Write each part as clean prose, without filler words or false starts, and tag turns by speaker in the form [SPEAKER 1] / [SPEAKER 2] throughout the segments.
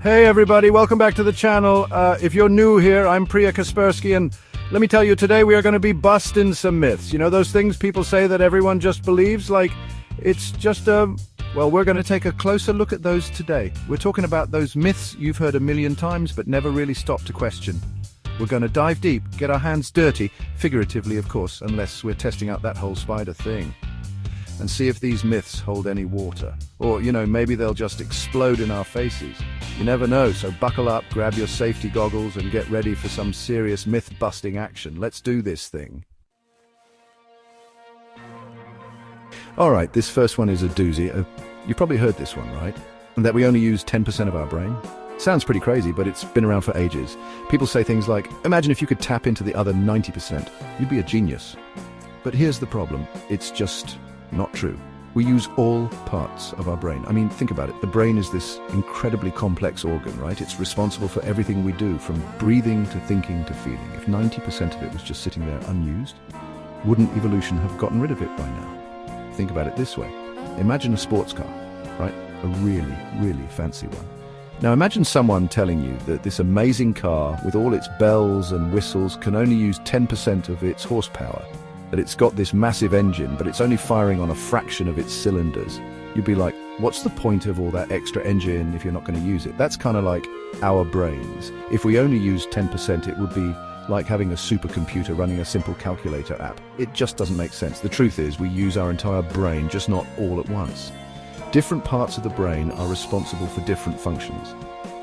[SPEAKER 1] Hey everybody, welcome back to the channel. If you're new here, I'm Priya Kaspersky, and let me tell you, today we are going to be busting some myths. You know those things people say that everyone just believes? Like, it's just well, we're going to take a closer look at those today. We're talking about those myths you've heard a million times but never really stopped to question. We're going to dive deep, get our hands dirty, figuratively of course, unless we're testing out that whole spider thing, and see if these myths hold any water. Or, you know, maybe they'll just explode in our faces. You never know, so buckle up, grab your safety goggles, and get ready for some serious myth-busting action. Let's do this thing. Alright, this first one is a doozy. You probably heard this one, right? And that we only use 10% of our brain? Sounds pretty crazy, but it's been around for ages. People say things like, imagine if you could tap into the other 90%. You'd be a genius. But here's the problem. It's just not true. We use all parts of our brain. I mean, think about it. The brain is this incredibly complex organ, right? It's responsible for everything we do, from breathing to thinking to feeling. If 90% of it was just sitting there unused, wouldn't evolution have gotten rid of it by now? Think about it this way. Imagine a sports car, right? A really, really fancy one. Now imagine someone telling you that this amazing car, with all its bells and whistles, can only use 10% of its horsepower. That it's got this massive engine, but it's only firing on a fraction of its cylinders. You'd be like, what's the point of all that extra engine if you're not going to use it? That's kind of like our brains. If we only used 10%, it would be like having a supercomputer running a simple calculator app. It just doesn't make sense. The truth is, we use our entire brain, just not all at once. Different parts of the brain are responsible for different functions.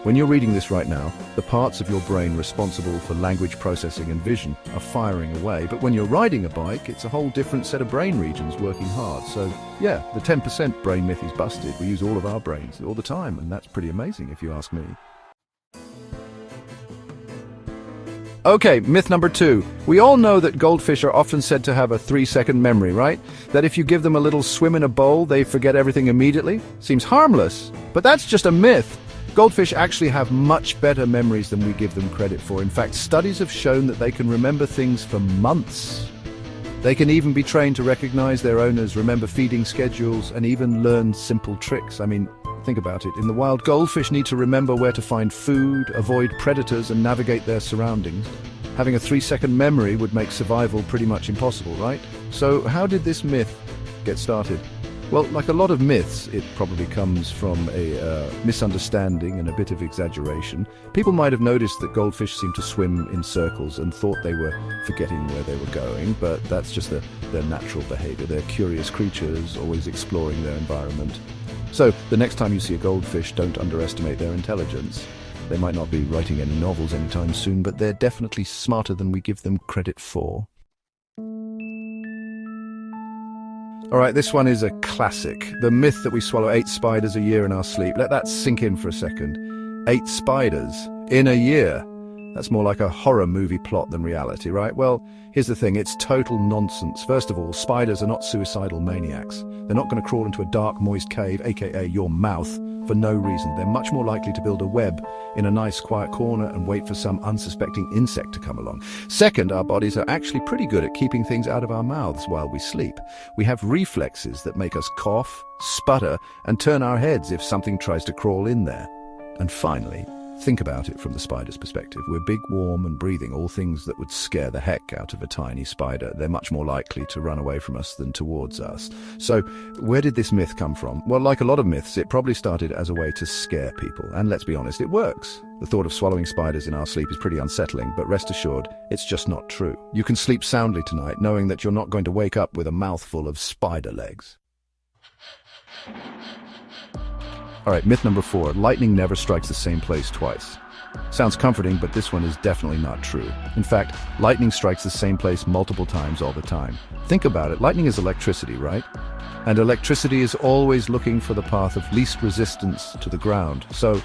[SPEAKER 1] When you're reading this right now, the parts of your brain responsible for language processing and vision are firing away, but when you're riding a bike, it's a whole different set of brain regions working hard. So yeah, the 10% brain myth is busted. We use all of our brains all the time, and that's pretty amazing if you ask me. Okay, myth number 2. We all know that goldfish are often said to have a 3-second memory, right? That if you give them a little swim in a bowl, they forget everything immediately? Seems harmless, but that's just a myth. Goldfish actually have much better memories than we give them credit for. In fact, studies have shown that they can remember things for months. They can even be trained to recognize their owners, remember feeding schedules, and even learn simple tricks. I mean, think about it. In the wild, goldfish need to remember where to find food, avoid predators, and navigate their surroundings. Having a 3-second memory would make survival pretty much impossible, right? So how did this myth get started? Well, like a lot of myths, it probably comes from a misunderstanding and a bit of exaggeration. People might have noticed that goldfish seem to swim in circles and thought they were forgetting where they were going, but that's just their natural behavior. They're curious creatures, always exploring their environment. So the next time you see a goldfish, don't underestimate their intelligence. They might not be writing any novels anytime soon, but they're definitely smarter than we give them credit for. Alright, this one is a classic. The myth that we swallow 8 spiders a year in our sleep. Let that sink in for a second. 8 spiders in a year. That's more like a horror movie plot than reality, right? Well, here's the thing, it's total nonsense. First of all, spiders are not suicidal maniacs. They're not going to crawl into a dark, moist cave, aka your mouth, for no reason. They're much more likely to build a web in a nice quiet corner and wait for some unsuspecting insect to come along. Second, our bodies are actually pretty good at keeping things out of our mouths while we sleep. We have reflexes that make us cough, sputter, and turn our heads if something tries to crawl in there. And finally, think about it from the spider's perspective. We're big, warm, and breathing, all things that would scare the heck out of a tiny spider. They're much more likely to run away from us than towards us. So, where did this myth come from? Well, like a lot of myths, it probably started as a way to scare people. And let's be honest, it works. The thought of swallowing spiders in our sleep is pretty unsettling, but rest assured, it's just not true. You can sleep soundly tonight, knowing that you're not going to wake up with a mouthful of spider legs. Alright, myth number 4. Lightning never strikes the same place twice. Sounds comforting, but this one is definitely not true. In fact, lightning strikes the same place multiple times all the time. Think about it, lightning is electricity, right? And electricity is always looking for the path of least resistance to the ground. So,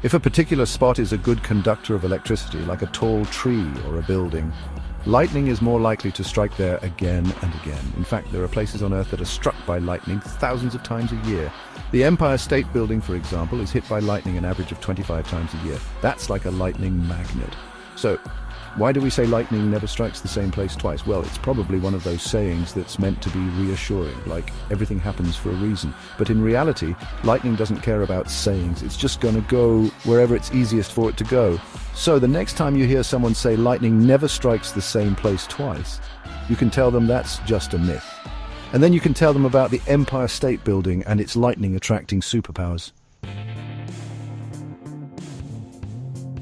[SPEAKER 1] if a particular spot is a good conductor of electricity, like a tall tree or a building, lightning is more likely to strike there again and again. In fact, there are places on Earth that are struck by lightning thousands of times a year. The Empire State Building, for example, is hit by lightning an average of 25 times a year. That's like a lightning magnet. So, Why do we say lightning never strikes the same place twice? Well, it's probably one of those sayings that's meant to be reassuring, like everything happens for a reason. But in reality, lightning doesn't care about sayings. It's just going to go wherever it's easiest for it to go. So the next time you hear someone say lightning never strikes the same place twice, you can tell them that's just a myth. And then you can tell them about the Empire State Building and its lightning attracting superpowers.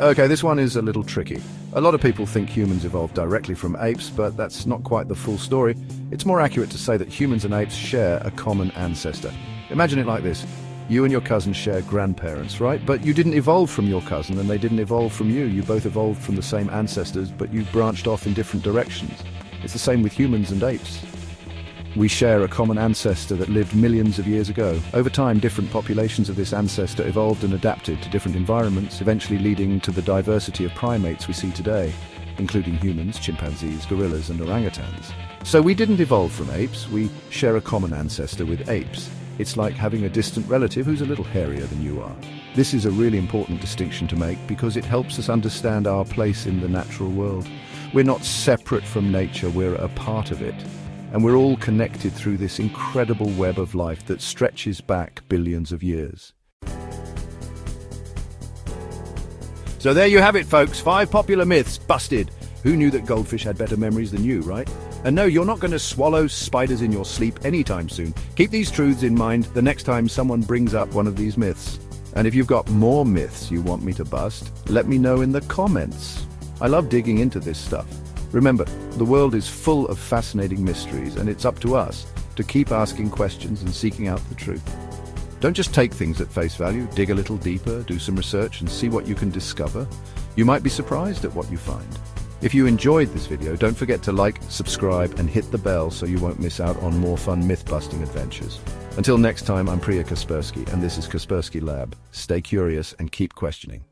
[SPEAKER 1] Okay, this one is a little tricky. A lot of people think humans evolved directly from apes, but that's not quite the full story. It's more accurate to say that humans and apes share a common ancestor. Imagine it like this. You and your cousin share grandparents, right? But you didn't evolve from your cousin and they didn't evolve from you. You both evolved from the same ancestors, but you branched off in different directions. It's the same with humans and apes. We share a common ancestor that lived millions of years ago. Over time, different populations of this ancestor evolved and adapted to different environments, eventually leading to the diversity of primates we see today, including humans, chimpanzees, gorillas, and orangutans. So we didn't evolve from apes, we share a common ancestor with apes. It's like having a distant relative who's a little hairier than you are. This is a really important distinction to make because it helps us understand our place in the natural world. We're not separate from nature, we're a part of it. And we're all connected through this incredible web of life that stretches back billions of years. So there you have it, folks. 5 popular myths busted. Who knew that goldfish had better memories than you, right? And no, you're not going to swallow spiders in your sleep anytime soon. Keep these truths in mind the next time someone brings up one of these myths. And if you've got more myths you want me to bust, let me know in the comments. I love digging into this stuff. Remember, the world is full of fascinating mysteries, and it's up to us to keep asking questions and seeking out the truth. Don't just take things at face value, dig a little deeper, do some research and see what you can discover. You might be surprised at what you find. If you enjoyed this video, don't forget to like, subscribe and hit the bell so you won't miss out on more fun myth-busting adventures. Until next time, I'm Priya Kaspersky, and this is Kaspersky Lab. Stay curious and keep questioning.